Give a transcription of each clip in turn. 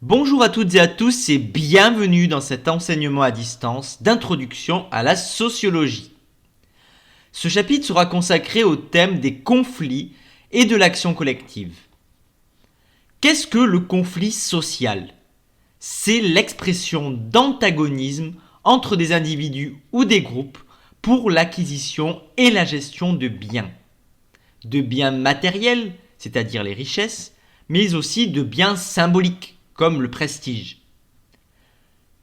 Bonjour à toutes et à tous et bienvenue dans cet enseignement à distance d'introduction à la sociologie. Ce chapitre sera consacré au thème des conflits et de l'action collective. Qu'est-ce que le conflit social ? C'est l'expression d'antagonisme entre des individus ou des groupes pour l'acquisition et la gestion de biens. De biens matériels, c'est-à-dire les richesses, mais aussi de biens symboliques, comme le prestige.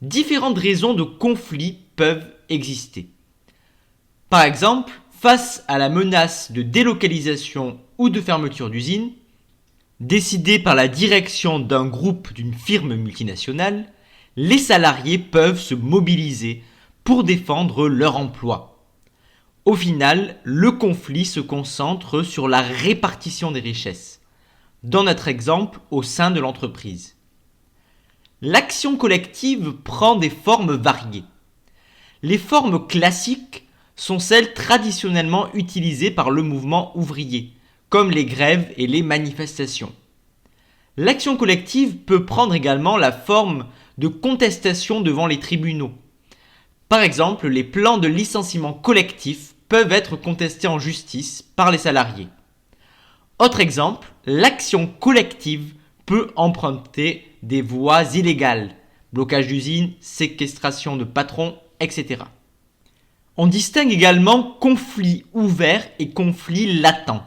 Différentes raisons de conflit peuvent exister. Par exemple, face à la menace de délocalisation ou de fermeture d'usine, décidée par la direction d'un groupe d'une firme multinationale, les salariés peuvent se mobiliser pour défendre leur emploi. Au final, le conflit se concentre sur la répartition des richesses, dans notre exemple au sein de l'entreprise. L'action collective prend des formes variées. Les formes classiques sont celles traditionnellement utilisées par le mouvement ouvrier, comme les grèves et les manifestations. L'action collective peut prendre également la forme de contestation devant les tribunaux. Par exemple, les plans de licenciement collectif peuvent être contestés en justice par les salariés. Autre exemple, l'action collective peut emprunter des voies illégales, blocage d'usines, séquestration de patrons, etc. On distingue également conflit ouvert et conflit latent.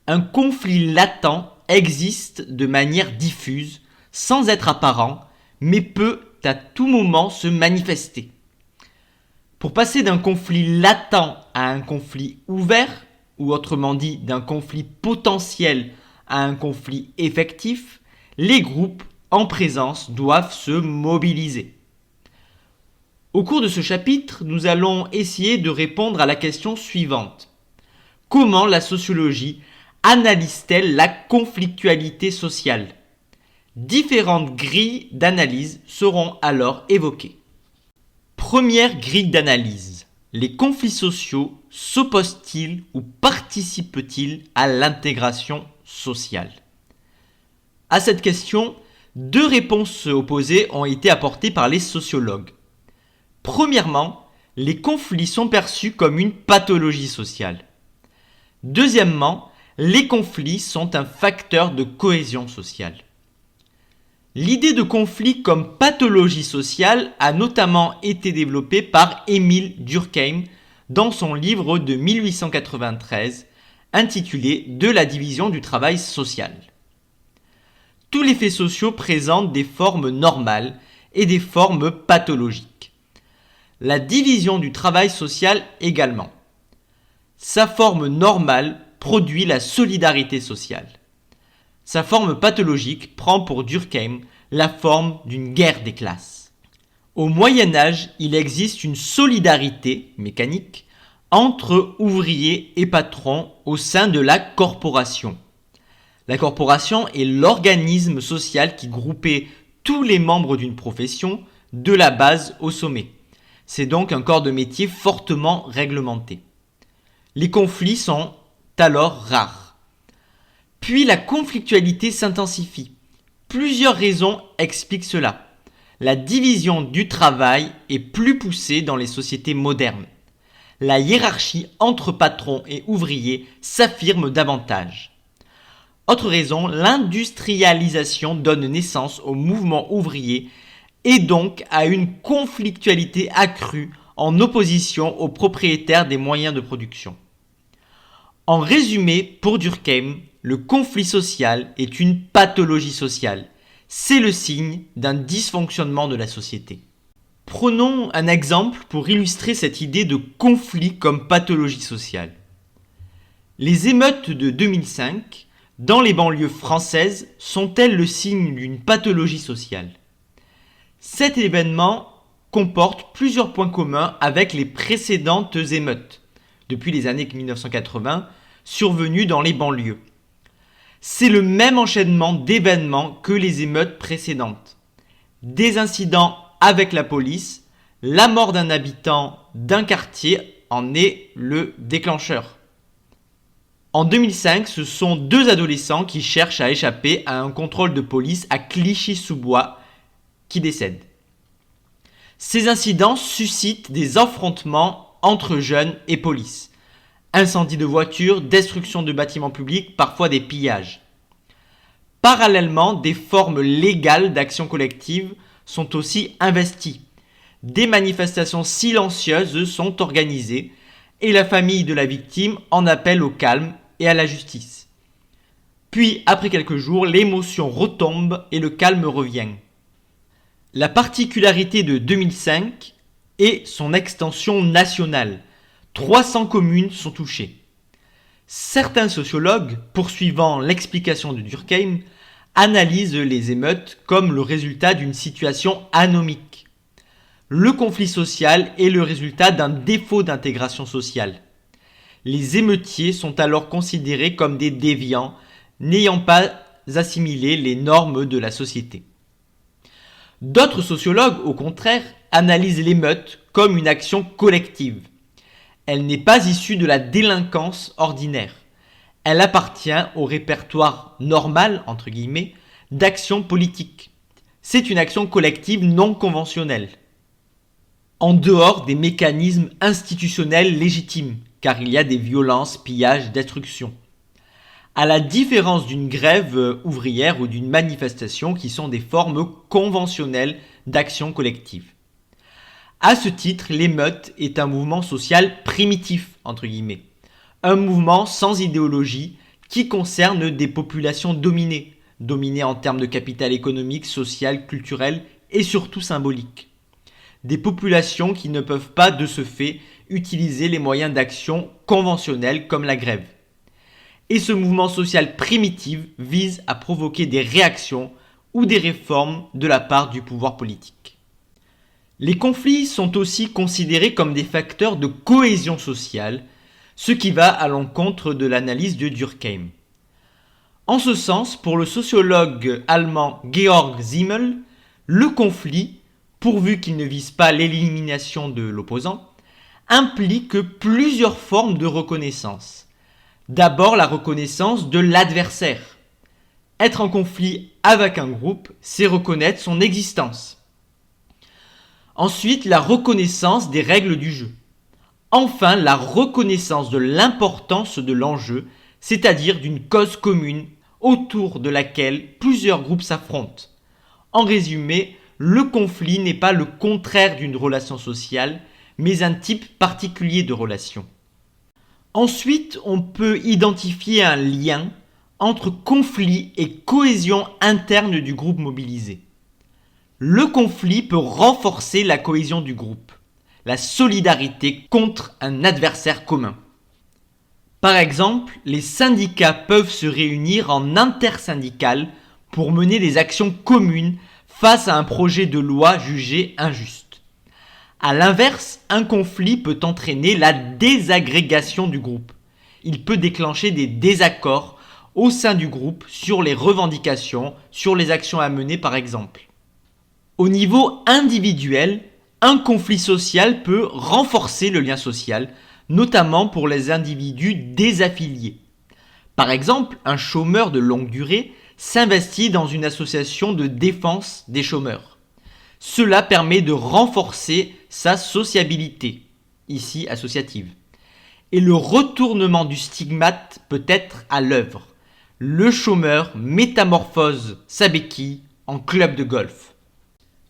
Un conflit latent existe de manière diffuse, sans être apparent, mais peut à tout moment se manifester. Pour passer d'un conflit latent à un conflit ouvert, ou autrement dit d'un conflit potentiel à un conflit effectif, les groupes en présence doivent se mobiliser. Au cours de ce chapitre, nous allons essayer de répondre à la question suivante. Comment la sociologie analyse-t-elle la conflictualité sociale ? Différentes grilles d'analyse seront alors évoquées. Première grille d'analyse. Les conflits sociaux s'opposent-ils ou participent-ils à l'intégration sociale ? À cette question, deux réponses opposées ont été apportées par les sociologues. Premièrement, les conflits sont perçus comme une pathologie sociale. Deuxièmement, les conflits sont un facteur de cohésion sociale. L'idée de conflit comme pathologie sociale a notamment été développée par Émile Durkheim dans son livre de 1893 intitulé « De la division du travail social ». Tous les faits sociaux présentent des formes normales et des formes pathologiques. La division du travail social également. Sa forme normale produit la solidarité sociale. Sa forme pathologique prend pour Durkheim la forme d'une guerre des classes. Au Moyen Âge, il existe une solidarité mécanique entre ouvriers et patrons au sein de la corporation. La corporation est l'organisme social qui groupait tous les membres d'une profession, de la base au sommet. C'est donc un corps de métier fortement réglementé. Les conflits sont alors rares. Puis la conflictualité s'intensifie. Plusieurs raisons expliquent cela. La division du travail est plus poussée dans les sociétés modernes. La hiérarchie entre patrons et ouvriers s'affirme davantage. Autre raison, l'industrialisation donne naissance au mouvement ouvrier et donc à une conflictualité accrue en opposition aux propriétaires des moyens de production. En résumé, pour Durkheim, le conflit social est une pathologie sociale. C'est le signe d'un dysfonctionnement de la société. Prenons un exemple pour illustrer cette idée de conflit comme pathologie sociale. Les émeutes de 2005 dans les banlieues françaises sont-elles le signe d'une pathologie sociale ? Cet événement comporte plusieurs points communs avec les précédentes émeutes, depuis les années 1980, survenues dans les banlieues. C'est le même enchaînement d'événements que les émeutes précédentes. Des incidents avec la police, la mort d'un habitant d'un quartier en est le déclencheur. En 2005, ce sont deux adolescents qui cherchent à échapper à un contrôle de police à Clichy-sous-Bois qui décèdent. Ces incidents suscitent des affrontements entre jeunes et police. Incendies de voitures, destruction de bâtiments publics, parfois des pillages. Parallèlement, des formes légales d'action collective sont aussi investies. Des manifestations silencieuses sont organisées et la famille de la victime en appelle au calme et à la justice. Puis, après quelques jours, l'émotion retombe et le calme revient. La particularité de 2005 est son extension nationale. 300 communes sont touchées. Certains sociologues, poursuivant l'explication de Durkheim, analysent les émeutes comme le résultat d'une situation anomique. Le conflit social est le résultat d'un défaut d'intégration sociale. Les émeutiers sont alors considérés comme des déviants, n'ayant pas assimilé les normes de la société. D'autres sociologues, au contraire, analysent l'émeute comme une action collective. Elle n'est pas issue de la délinquance ordinaire. Elle appartient au répertoire normal, entre guillemets, d'action politique. C'est une action collective non conventionnelle, en dehors des mécanismes institutionnels légitimes, car il y a des violences, pillages, destructions. À la différence d'une grève ouvrière ou d'une manifestation qui sont des formes conventionnelles d'action collective. À ce titre, l'émeute est un mouvement social primitif, entre guillemets. Un mouvement sans idéologie qui concerne des populations dominées en termes de capital économique, social, culturel et surtout symbolique. Des populations qui ne peuvent pas de ce fait utiliser les moyens d'action conventionnels comme la grève. Et ce mouvement social primitif vise à provoquer des réactions ou des réformes de la part du pouvoir politique. Les conflits sont aussi considérés comme des facteurs de cohésion sociale, ce qui va à l'encontre de l'analyse de Durkheim. En ce sens, pour le sociologue allemand Georg Simmel, le conflit, pourvu qu'il ne vise pas l'élimination de l'opposant, implique plusieurs formes de reconnaissance. D'abord, la reconnaissance de l'adversaire. Être en conflit avec un groupe, c'est reconnaître son existence. Ensuite, la reconnaissance des règles du jeu. Enfin, la reconnaissance de l'importance de l'enjeu, c'est-à-dire d'une cause commune autour de laquelle plusieurs groupes s'affrontent. En résumé, le conflit n'est pas le contraire d'une relation sociale, mais un type particulier de relation. Ensuite, on peut identifier un lien entre conflit et cohésion interne du groupe mobilisé. Le conflit peut renforcer la cohésion du groupe, la solidarité contre un adversaire commun. Par exemple, les syndicats peuvent se réunir en intersyndicales pour mener des actions communes face à un projet de loi jugé injuste. A l'inverse, un conflit peut entraîner la désagrégation du groupe. Il peut déclencher des désaccords au sein du groupe sur les revendications, sur les actions à mener par exemple. Au niveau individuel, un conflit social peut renforcer le lien social, notamment pour les individus désaffiliés. Par exemple, un chômeur de longue durée s'investit dans une association de défense des chômeurs. Cela permet de renforcer sa sociabilité, ici associative. Et le retournement du stigmate peut être à l'œuvre. Le chômeur métamorphose sa béquille en club de golf.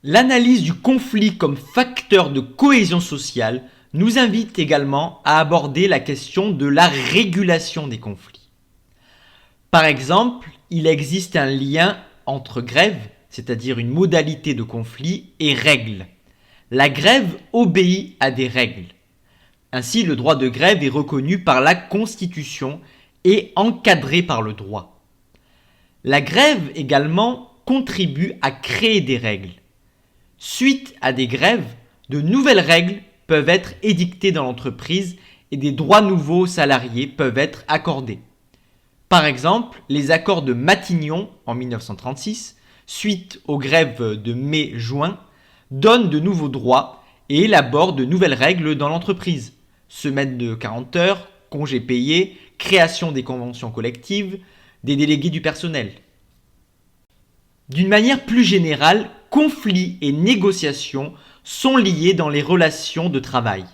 L'analyse du conflit comme facteur de cohésion sociale nous invite également à aborder la question de la régulation des conflits. Par exemple, il existe un lien entre grève, c'est-à-dire une modalité de conflit, et règles. La grève obéit à des règles. Ainsi, le droit de grève est reconnu par la Constitution et encadré par le droit. La grève également contribue à créer des règles. Suite à des grèves, de nouvelles règles peuvent être édictées dans l'entreprise et des droits nouveaux aux salariés peuvent être accordés. Par exemple, les accords de Matignon en 1936, suite aux grèves de mai-juin, donnent de nouveaux droits et élaborent de nouvelles règles dans l'entreprise. Semaine de 40 heures, congés payés, création des conventions collectives, des délégués du personnel. D'une manière plus générale, conflits et négociations sont liés dans les relations de travail.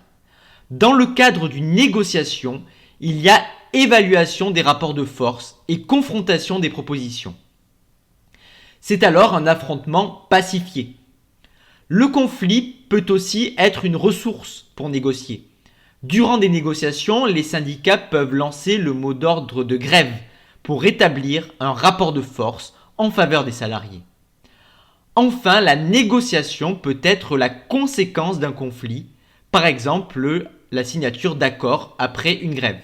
Dans le cadre d'une négociation, il y a évaluation des rapports de force et confrontation des propositions. C'est alors un affrontement pacifié. Le conflit peut aussi être une ressource pour négocier. Durant des négociations, les syndicats peuvent lancer le mot d'ordre de grève pour rétablir un rapport de force en faveur des salariés. Enfin, la négociation peut être la conséquence d'un conflit, par exemple la signature d'accords après une grève.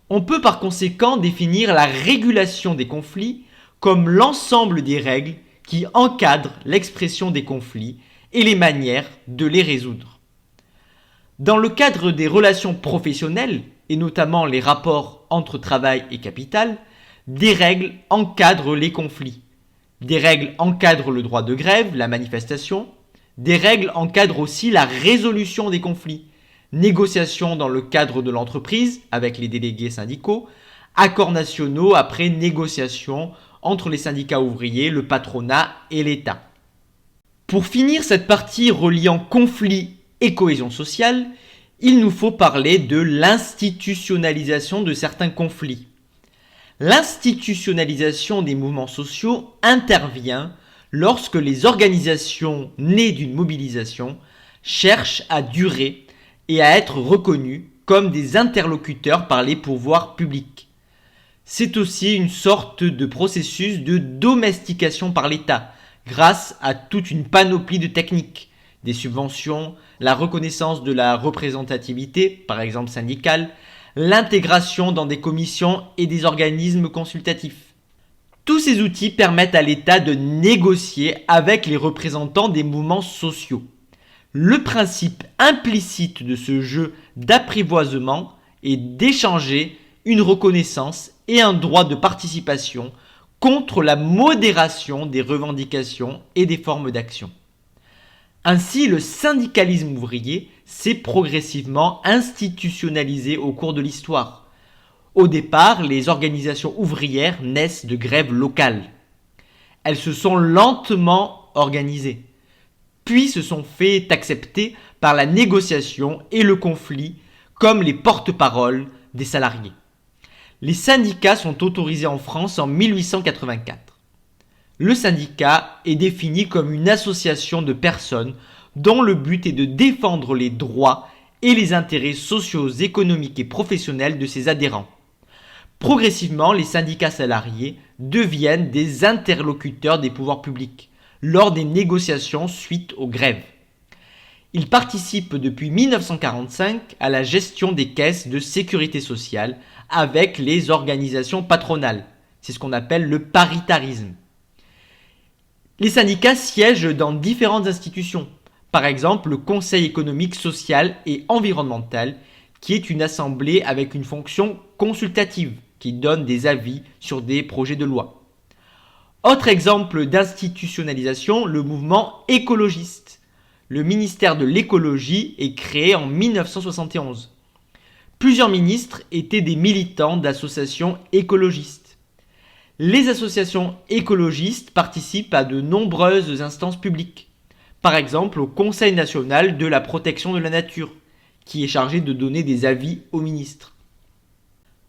On peut par conséquent définir la régulation des conflits comme l'ensemble des règles qui encadrent l'expression des conflits et les manières de les résoudre. Dans le cadre des relations professionnelles, et notamment les rapports entre travail et capital, des règles encadrent les conflits. Des règles encadrent le droit de grève, la manifestation. Des règles encadrent aussi la résolution des conflits. Négociations dans le cadre de l'entreprise avec les délégués syndicaux, accords nationaux après négociations entre les syndicats ouvriers, le patronat et l'État. Pour finir cette partie reliant conflit et cohésion sociale, il nous faut parler de l'institutionnalisation de certains conflits. L'institutionnalisation des mouvements sociaux intervient lorsque les organisations nées d'une mobilisation cherchent à durer et à être reconnues comme des interlocuteurs par les pouvoirs publics. C'est aussi une sorte de processus de domestication par l'État, grâce à toute une panoplie de techniques, des subventions, la reconnaissance de la représentativité, par exemple syndicale, l'intégration dans des commissions et des organismes consultatifs. Tous ces outils permettent à l'État de négocier avec les représentants des mouvements sociaux. Le principe implicite de ce jeu d'apprivoisement est d'échanger une reconnaissance et un droit de participation contre la modération des revendications et des formes d'action. Ainsi, le syndicalisme ouvrier s'est progressivement institutionnalisé au cours de l'histoire. Au départ, les organisations ouvrières naissent de grèves locales. Elles se sont lentement organisées, puis se sont fait accepter par la négociation et le conflit comme les porte-paroles des salariés. Les syndicats sont autorisés en France en 1884. Le syndicat est défini comme une association de personnes dont le but est de défendre les droits et les intérêts sociaux, économiques et professionnels de ses adhérents. Progressivement, les syndicats salariés deviennent des interlocuteurs des pouvoirs publics lors des négociations suite aux grèves. Ils participent depuis 1945 à la gestion des caisses de sécurité sociale avec les organisations patronales. C'est ce qu'on appelle le paritarisme. Les syndicats siègent dans différentes institutions, par exemple le Conseil économique, social et environnemental, qui est une assemblée avec une fonction consultative, qui donne des avis sur des projets de loi. Autre exemple d'institutionnalisation, le mouvement écologiste. Le ministère de l'écologie est créé en 1971. Plusieurs ministres étaient des militants d'associations écologistes. Les associations écologistes participent à de nombreuses instances publiques. Par exemple au Conseil national de la protection de la nature, qui est chargé de donner des avis aux ministres.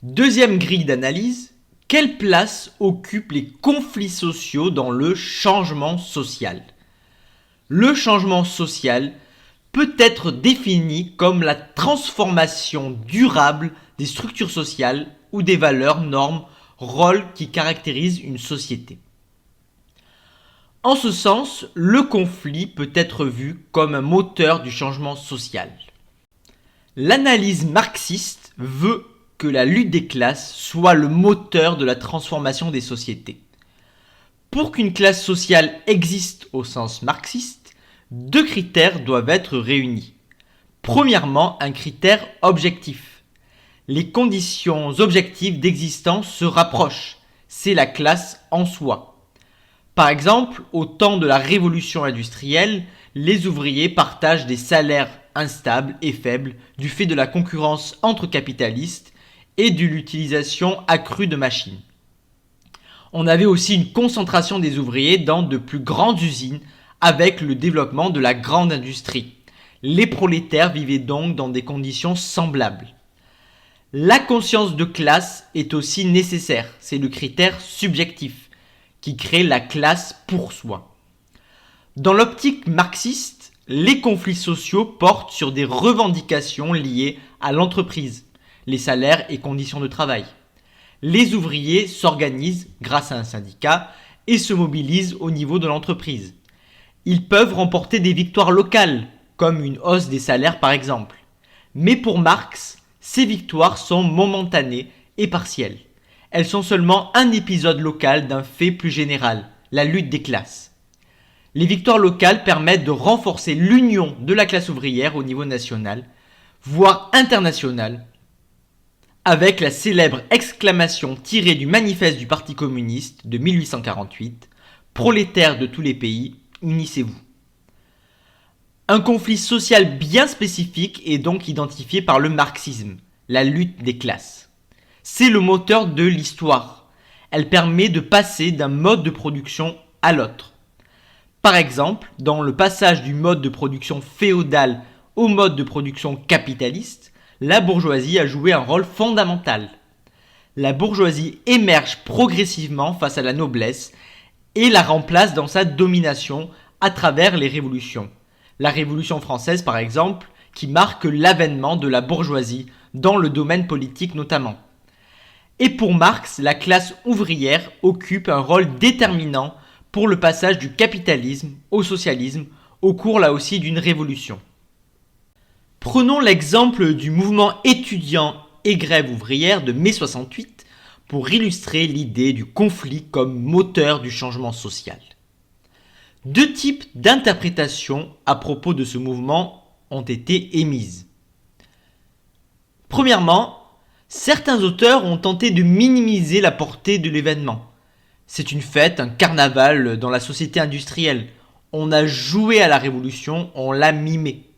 Deuxième grille d'analyse, quelle place occupent les conflits sociaux dans le changement social ? Le changement social peut être défini comme la transformation durable des structures sociales ou des valeurs, normes, rôles qui caractérisent une société. En ce sens, le conflit peut être vu comme un moteur du changement social. L'analyse marxiste veut que la lutte des classes soit le moteur de la transformation des sociétés. Pour qu'une classe sociale existe au sens marxiste, deux critères doivent être réunis. Premièrement, un critère objectif. Les conditions objectives d'existence se rapprochent. C'est la classe en soi. Par exemple, au temps de la révolution industrielle, les ouvriers partagent des salaires instables et faibles du fait de la concurrence entre capitalistes et de l'utilisation accrue de machines. On avait aussi une concentration des ouvriers dans de plus grandes usines avec le développement de la grande industrie. Les prolétaires vivaient donc dans des conditions semblables. La conscience de classe est aussi nécessaire, c'est le critère subjectif qui crée la classe pour soi. Dans l'optique marxiste, les conflits sociaux portent sur des revendications liées à l'entreprise, les salaires et conditions de travail. Les ouvriers s'organisent grâce à un syndicat et se mobilisent au niveau de l'entreprise. Ils peuvent remporter des victoires locales, comme une hausse des salaires par exemple. Mais pour Marx, ces victoires sont momentanées et partielles. Elles sont seulement un épisode local d'un fait plus général, la lutte des classes. Les victoires locales permettent de renforcer l'union de la classe ouvrière au niveau national, voire international, avec la célèbre exclamation tirée du manifeste du Parti communiste de 1848 « Prolétaires de tous les pays, unissez-vous ». Un conflit social bien spécifique est donc identifié par le marxisme, la lutte des classes. C'est le moteur de l'histoire. Elle permet de passer d'un mode de production à l'autre. Par exemple, dans le passage du mode de production féodal au mode de production capitaliste, la bourgeoisie a joué un rôle fondamental. La bourgeoisie émerge progressivement face à la noblesse et la remplace dans sa domination à travers les révolutions. La Révolution française, par exemple, qui marque l'avènement de la bourgeoisie dans le domaine politique notamment. Et pour Marx, la classe ouvrière occupe un rôle déterminant pour le passage du capitalisme au socialisme au cours là aussi d'une révolution. Prenons l'exemple du mouvement étudiant et grève ouvrière de mai 68 pour illustrer l'idée du conflit comme moteur du changement social. Deux types d'interprétations à propos de ce mouvement ont été émises. Premièrement, certains auteurs ont tenté de minimiser la portée de l'événement. C'est une fête, un carnaval dans la société industrielle. On a joué à la révolution, on l'a mimé.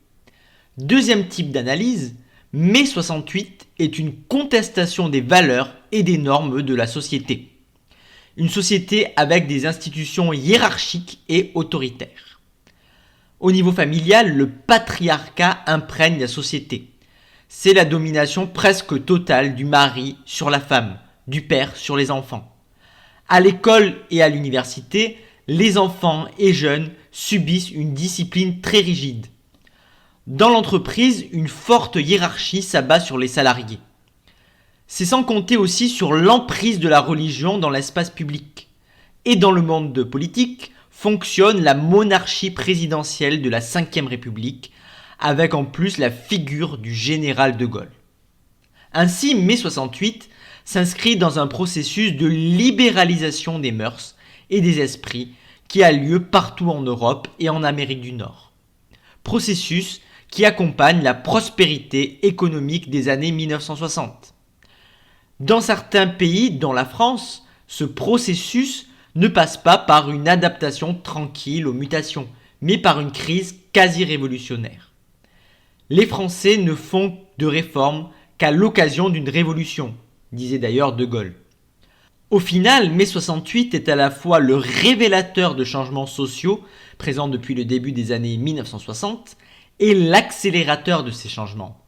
Deuxième type d'analyse, mai 68 est une contestation des valeurs et des normes de la société. Une société avec des institutions hiérarchiques et autoritaires. Au niveau familial, le patriarcat imprègne la société. C'est la domination presque totale du mari sur la femme, du père sur les enfants. À l'école et à l'université, les enfants et jeunes subissent une discipline très rigide. Dans l'entreprise, une forte hiérarchie s'abat sur les salariés. C'est sans compter aussi sur l'emprise de la religion dans l'espace public. Et dans le monde politique, fonctionne la monarchie présidentielle de la Ve République, avec en plus la figure du général de Gaulle. Ainsi, mai 68 s'inscrit dans un processus de libéralisation des mœurs et des esprits qui a lieu partout en Europe et en Amérique du Nord. Processus qui accompagne la prospérité économique des années 1960. Dans certains pays, dont la France, ce processus ne passe pas par une adaptation tranquille aux mutations, mais par une crise quasi révolutionnaire. Les Français ne font de réformes qu'à l'occasion d'une révolution, disait d'ailleurs De Gaulle. Au final, mai 68 est à la fois le révélateur de changements sociaux présents depuis le début des années 1960 et l'accélérateur de ces changements.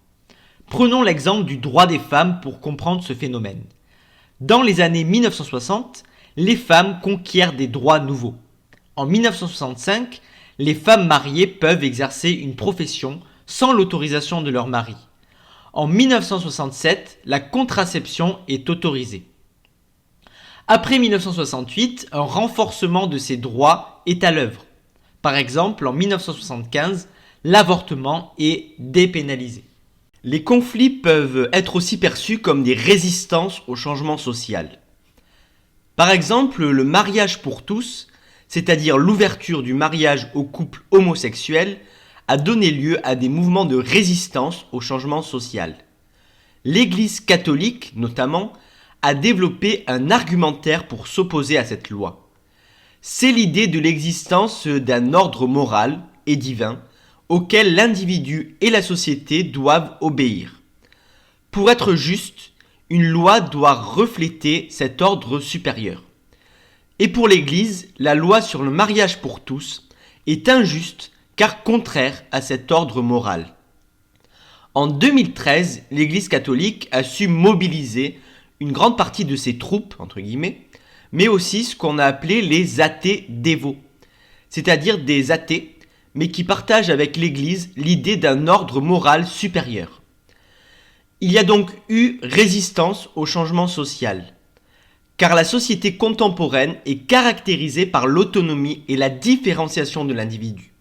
Prenons l'exemple du droit des femmes pour comprendre ce phénomène. Dans les années 1960, les femmes conquièrent des droits nouveaux. En 1965, les femmes mariées peuvent exercer une profession sans l'autorisation de leur mari. En 1967, la contraception est autorisée. Après 1968, un renforcement de ces droits est à l'œuvre. Par exemple, en 1975, l'avortement est dépénalisé. Les conflits peuvent être aussi perçus comme des résistances au changement social. Par exemple, le mariage pour tous, c'est-à-dire l'ouverture du mariage aux couples homosexuels, a donné lieu à des mouvements de résistance au changement social. L'Église catholique, notamment, a développé un argumentaire pour s'opposer à cette loi. C'est l'idée de l'existence d'un ordre moral et divin auquel l'individu et la société doivent obéir. Pour être juste, une loi doit refléter cet ordre supérieur. Et pour l'Église, la loi sur le mariage pour tous est injuste car contraire à cet ordre moral. En 2013, l'Église catholique a su mobiliser une grande partie de ses troupes, entre guillemets, mais aussi ce qu'on a appelé les athées dévots, c'est-à-dire des athées, mais qui partagent avec l'Église l'idée d'un ordre moral supérieur. Il y a donc eu résistance au changement social, car la société contemporaine est caractérisée par l'autonomie et la différenciation de l'individu.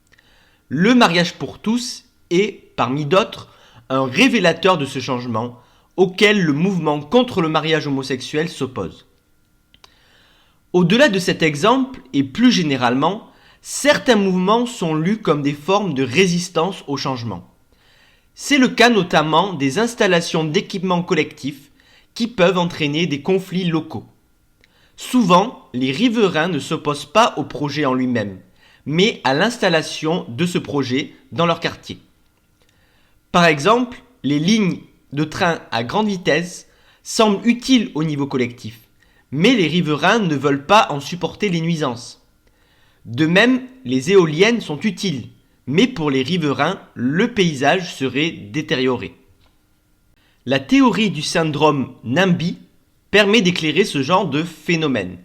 Le mariage pour tous est, parmi d'autres, un révélateur de ce changement auquel le mouvement contre le mariage homosexuel s'oppose. Au-delà de cet exemple, et plus généralement, certains mouvements sont lus comme des formes de résistance au changement. C'est le cas notamment des installations d'équipements collectifs qui peuvent entraîner des conflits locaux. Souvent, les riverains ne s'opposent pas au projet en lui-même, mais à l'installation de ce projet dans leur quartier. Par exemple, les lignes de train à grande vitesse semblent utiles au niveau collectif, mais les riverains ne veulent pas en supporter les nuisances. De même, les éoliennes sont utiles, mais pour les riverains, le paysage serait détérioré. La théorie du syndrome NIMBY permet d'éclairer ce genre de phénomène.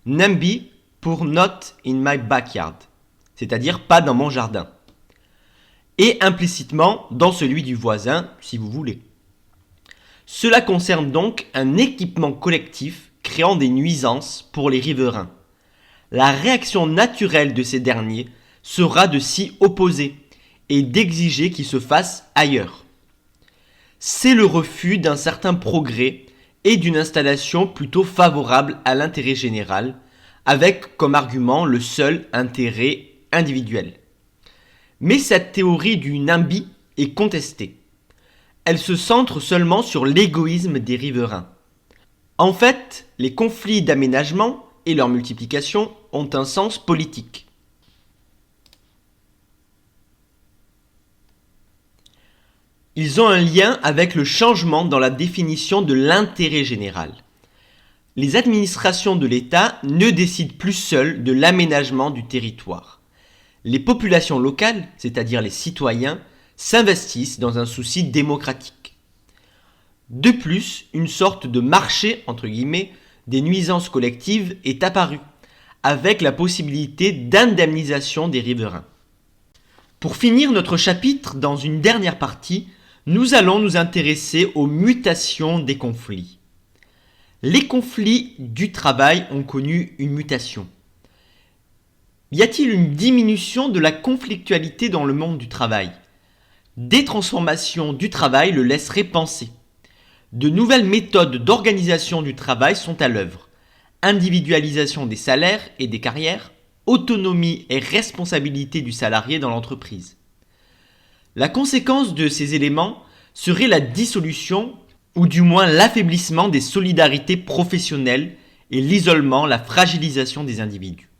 NIMBY pour Not in my backyard, c'est-à-dire pas dans mon jardin. Et implicitement dans celui du voisin, si vous voulez. Cela concerne donc un équipement collectif créant des nuisances pour les riverains. La réaction naturelle de ces derniers sera de s'y opposer et d'exiger qu'il se fasse ailleurs. C'est le refus d'un certain progrès et d'une installation plutôt favorable à l'intérêt général, avec comme argument le seul intérêt individuel. Mais cette théorie du NIMBY est contestée. Elle se centre seulement sur l'égoïsme des riverains. En fait, les conflits d'aménagement et leur multiplication ont un sens politique. Ils ont un lien avec le changement dans la définition de l'intérêt général. Les administrations de l'État ne décident plus seules de l'aménagement du territoire. Les populations locales, c'est-à-dire les citoyens, s'investissent dans un souci démocratique. De plus, une sorte de marché, entre guillemets, des nuisances collectives est apparu, avec la possibilité d'indemnisation des riverains. Pour finir notre chapitre, dans une dernière partie, nous allons nous intéresser aux mutations des conflits. Les conflits du travail ont connu une mutation. Y a-t-il une diminution de la conflictualité dans le monde du travail ? Des transformations du travail le laisseraient penser. De nouvelles méthodes d'organisation du travail sont à l'œuvre. Individualisation des salaires et des carrières, autonomie et responsabilité du salarié dans l'entreprise. La conséquence de ces éléments serait la dissolution ou du moins l'affaiblissement des solidarités professionnelles et l'isolement, la fragilisation des individus.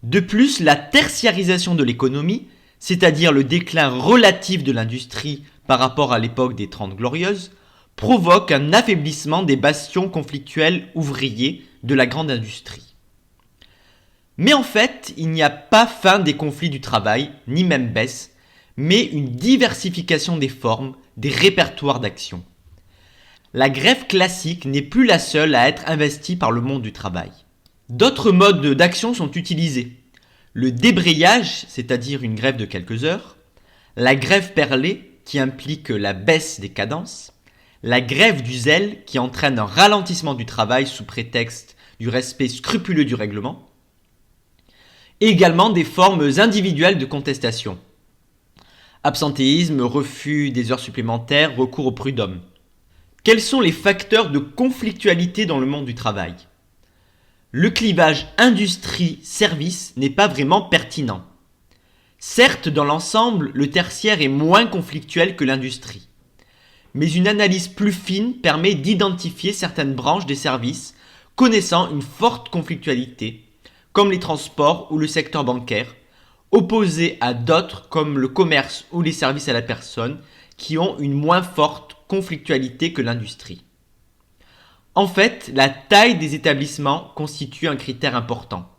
De plus, la tertiarisation de l'économie, c'est-à-dire le déclin relatif de l'industrie par rapport à l'époque des Trente Glorieuses, provoque un affaiblissement des bastions conflictuels ouvriers de la grande industrie. Mais en fait, il n'y a pas fin des conflits du travail, ni même baisse, mais une diversification des formes, des répertoires d'action. La grève classique n'est plus la seule à être investie par le monde du travail. D'autres modes d'action sont utilisés. Le débrayage, c'est-à-dire une grève de quelques heures, la grève perlée, qui implique la baisse des cadences, la grève du zèle, qui entraîne un ralentissement du travail sous prétexte du respect scrupuleux du règlement, et également des formes individuelles de contestation. Absentéisme, refus des heures supplémentaires, recours au prud'homme. Quels sont les facteurs de conflictualité dans le monde du travail ? Le clivage industrie-service n'est pas vraiment pertinent. Certes, dans l'ensemble, le tertiaire est moins conflictuel que l'industrie. Mais une analyse plus fine permet d'identifier certaines branches des services connaissant une forte conflictualité, comme les transports ou le secteur bancaire, opposés à d'autres comme le commerce ou les services à la personne qui ont une moins forte conflictualité que l'industrie. En fait, la taille des établissements constitue un critère important.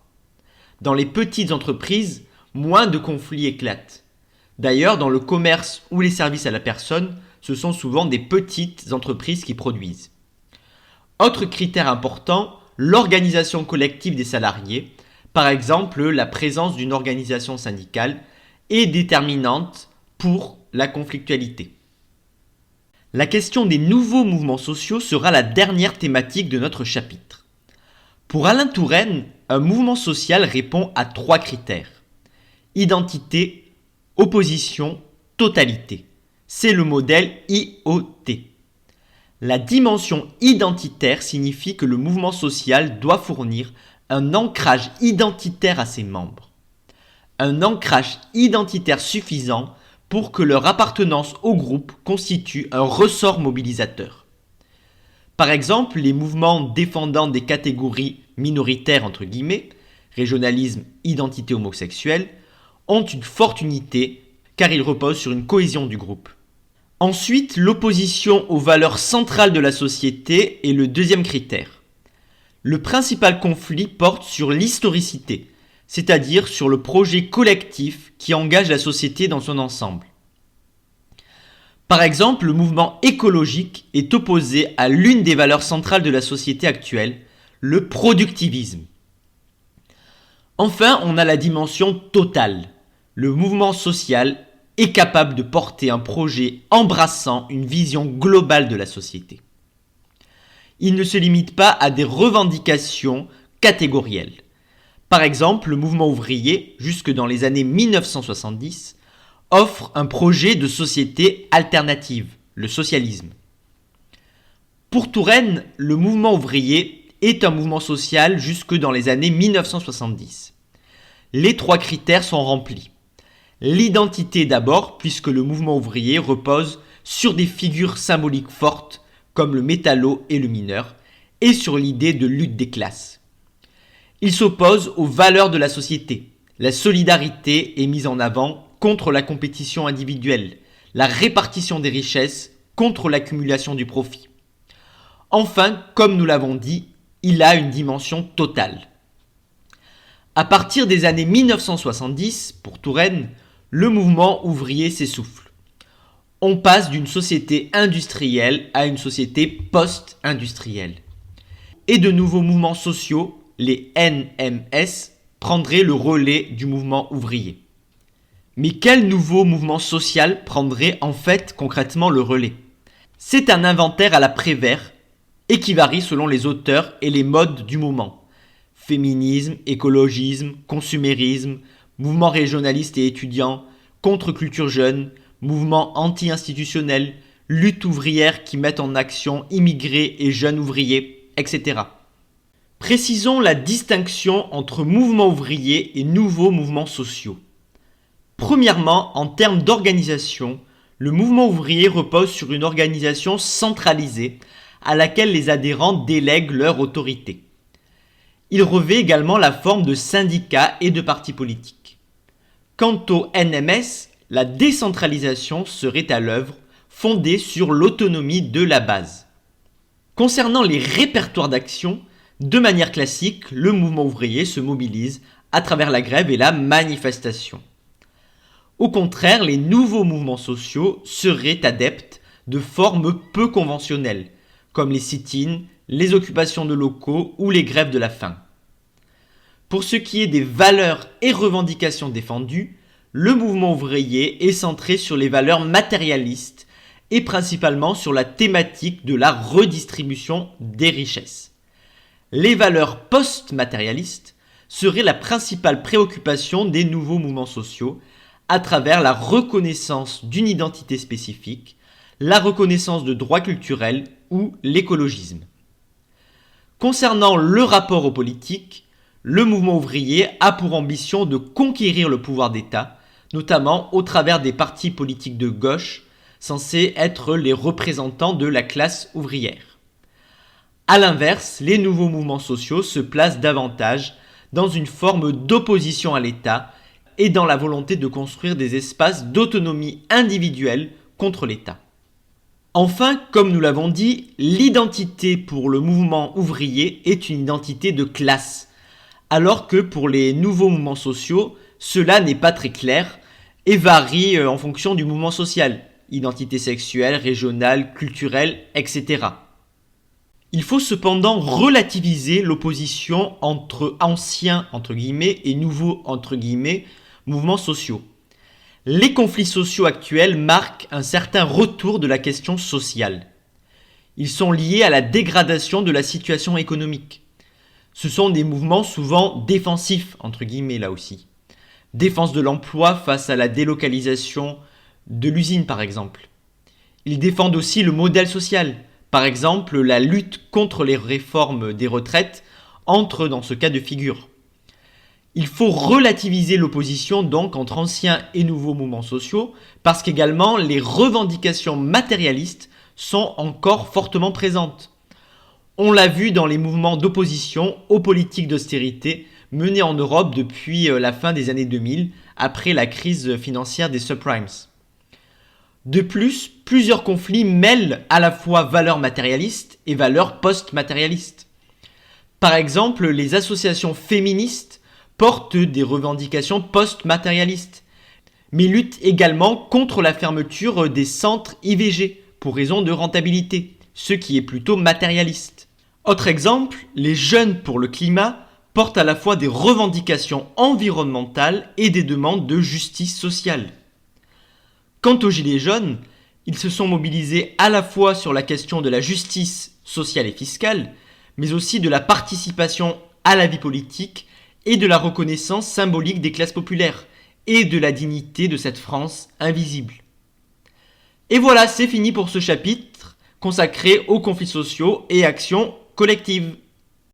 Dans les petites entreprises, moins de conflits éclatent. D'ailleurs, dans le commerce ou les services à la personne, ce sont souvent des petites entreprises qui produisent. Autre critère important, l'organisation collective des salariés. Par exemple, la présence d'une organisation syndicale est déterminante pour la conflictualité. La question des nouveaux mouvements sociaux sera la dernière thématique de notre chapitre. Pour Alain Touraine, un mouvement social répond à 3 critères. Identité, opposition, totalité. C'est le modèle IOT. La dimension identitaire signifie que le mouvement social doit fournir un ancrage identitaire à ses membres. Un ancrage identitaire suffisant pour que leur appartenance au groupe constitue un ressort mobilisateur. Par exemple, les mouvements défendant des catégories minoritaires entre guillemets, régionalisme, identité homosexuelle, ont une forte unité car ils reposent sur une cohésion du groupe. Ensuite, l'opposition aux valeurs centrales de la société est le deuxième critère. Le principal conflit porte sur l'historicité, c'est-à-dire sur le projet collectif qui engage la société dans son ensemble. Par exemple, le mouvement écologique est opposé à l'une des valeurs centrales de la société actuelle, le productivisme. Enfin, on a la dimension totale. Le mouvement social est capable de porter un projet embrassant une vision globale de la société. Il ne se limite pas à des revendications catégorielles. Par exemple, le mouvement ouvrier, jusque dans les années 1970, offre un projet de société alternative, le socialisme. Pour Touraine, le mouvement ouvrier est un mouvement social jusque dans les années 1970. Les 3 critères sont remplis. L'identité d'abord, puisque le mouvement ouvrier repose sur des figures symboliques fortes, comme le métallo et le mineur, et sur l'idée de lutte des classes. Il s'oppose aux valeurs de la société. La solidarité est mise en avant contre la compétition individuelle, la répartition des richesses contre l'accumulation du profit. Enfin, comme nous l'avons dit, il a une dimension totale. À partir des années 1970, pour Touraine, le mouvement ouvrier s'essouffle. On passe d'une société industrielle à une société post-industrielle. Et de nouveaux mouvements sociaux, les NMS, prendraient le relais du mouvement ouvrier. Mais quel nouveau mouvement social prendrait en fait concrètement le relais ? C'est un inventaire à la Prévert et qui varie selon les auteurs et les modes du moment. Féminisme, écologisme, consumérisme, mouvement régionaliste et étudiant, contre-culture jeune, mouvement anti-institutionnel, lutte ouvrière qui met en action immigrés et jeunes ouvriers, etc. Précisons la distinction entre mouvements ouvriers et nouveaux mouvements sociaux. Premièrement, en termes d'organisation, le mouvement ouvrier repose sur une organisation centralisée à laquelle les adhérents délèguent leur autorité. Il revêt également la forme de syndicats et de partis politiques. Quant au NMS, la décentralisation serait à l'œuvre, fondée sur l'autonomie de la base. Concernant les répertoires d'action, de manière classique, le mouvement ouvrier se mobilise à travers la grève et la manifestation. Au contraire, les nouveaux mouvements sociaux seraient adeptes de formes peu conventionnelles, comme les sit-ins, les occupations de locaux ou les grèves de la faim. Pour ce qui est des valeurs et revendications défendues, le mouvement ouvrier est centré sur les valeurs matérialistes et principalement sur la thématique de la redistribution des richesses. Les valeurs post-matérialistes seraient la principale préoccupation des nouveaux mouvements sociaux à travers la reconnaissance d'une identité spécifique, la reconnaissance de droits culturels ou l'écologisme. Concernant le rapport aux politiques, le mouvement ouvrier a pour ambition de conquérir le pouvoir d'État, notamment au travers des partis politiques de gauche, censés être les représentants de la classe ouvrière. A l'inverse, les nouveaux mouvements sociaux se placent davantage dans une forme d'opposition à l'État et dans la volonté de construire des espaces d'autonomie individuelle contre l'État. Enfin, comme nous l'avons dit, l'identité pour le mouvement ouvrier est une identité de classe, alors que pour les nouveaux mouvements sociaux, cela n'est pas très clair et varie en fonction du mouvement social, identité sexuelle, régionale, culturelle, etc. Il faut cependant relativiser l'opposition entre anciens entre guillemets et nouveaux entre guillemets mouvements sociaux. Les conflits sociaux actuels marquent un certain retour de la question sociale. Ils sont liés à la dégradation de la situation économique. Ce sont des mouvements souvent défensifs, entre guillemets là aussi. Défense de l'emploi face à la délocalisation de l'usine par exemple. Ils défendent aussi le modèle social. Par exemple, la lutte contre les réformes des retraites entre dans ce cas de figure. Il faut relativiser l'opposition donc entre anciens et nouveaux mouvements sociaux parce qu'également les revendications matérialistes sont encore fortement présentes. On l'a vu dans les mouvements d'opposition aux politiques d'austérité menés en Europe depuis la fin des années 2000 après la crise financière des subprimes. De plus, plusieurs conflits mêlent à la fois valeurs matérialistes et valeurs post-matérialistes. Par exemple, les associations féministes portent des revendications post-matérialistes, mais luttent également contre la fermeture des centres IVG pour raison de rentabilité, ce qui est plutôt matérialiste. Autre exemple, les jeunes pour le climat portent à la fois des revendications environnementales et des demandes de justice sociale. Quant aux Gilets jaunes, ils se sont mobilisés à la fois sur la question de la justice sociale et fiscale, mais aussi de la participation à la vie politique et de la reconnaissance symbolique des classes populaires et de la dignité de cette France invisible. Et voilà, c'est fini pour ce chapitre consacré aux conflits sociaux et actions collectives.